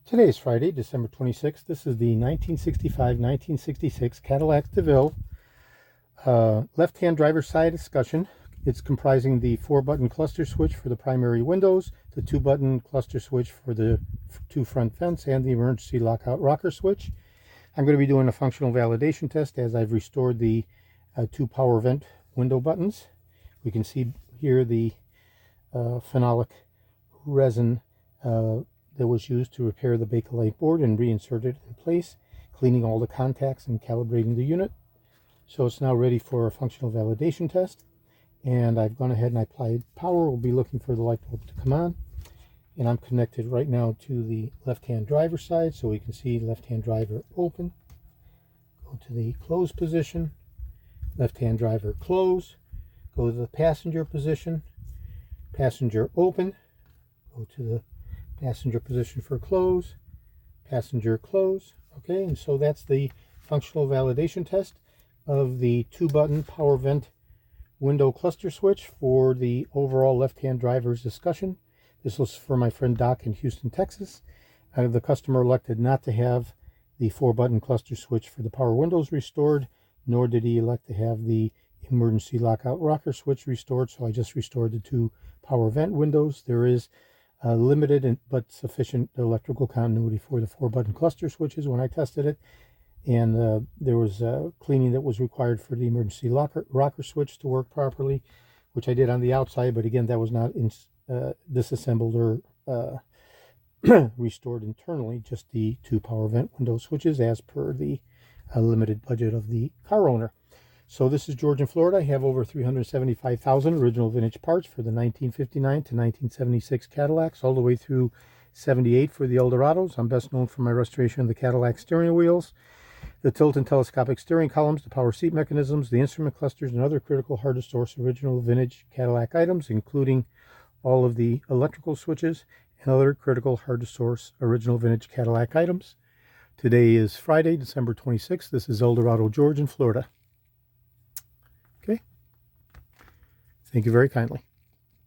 Today is Friday, December 26th. This is the 1965-1966 Cadillac DeVille left-hand driver's side discussion. It's comprising the 4-button cluster switch for the primary windows, the 2-button cluster switch for the 2 front vents, and the emergency lockout rocker switch. I'm going to be doing a functional validation test as I've restored the 2 power vent window buttons. We can see here the phenolic resin that was used to repair the Bakelite board and reinsert it in place, cleaning all the contacts and calibrating the unit. So it's now ready for a functional validation test. And I've gone ahead and applied power. We'll be looking for the light bulb to come on. And I'm connected right now to the left-hand driver side, so we can see left-hand driver open. Go to the close position, left-hand driver close. Go to the passenger position, passenger open. Go to the passenger position for close, passenger close. Okay, and so that's the functional validation test of the 2-button power vent window cluster switch for the overall left-hand driver's discussion. This was for my friend Doc in Houston, Texas. The customer elected not to have the 4-button cluster switch for the power windows restored, nor did he elect to have the emergency lockout rocker switch restored, so I just restored the 2 power vent windows. There is limited but sufficient electrical continuity for the 4-button cluster switches when I tested it, and there was cleaning that was required for the emergency rocker switch to work properly, which I did on the outside, but again, that was not disassembled or restored internally, just the 2 power vent window switches as per the limited budget of the car owner. So this is George in Florida. I have over 375,000 original vintage parts for the 1959 to 1976 Cadillacs, all the way through 78 for the Eldorados. I'm best known for my restoration of the Cadillac steering wheels, the tilt and telescopic steering columns, the power seat mechanisms, the instrument clusters, and other critical hard-to-source original vintage Cadillac items, including all of the electrical switches and other critical hard-to-source original vintage Cadillac items. Today is Friday, December 26th. This is Eldorado George in Florida. Okay. Thank you very kindly.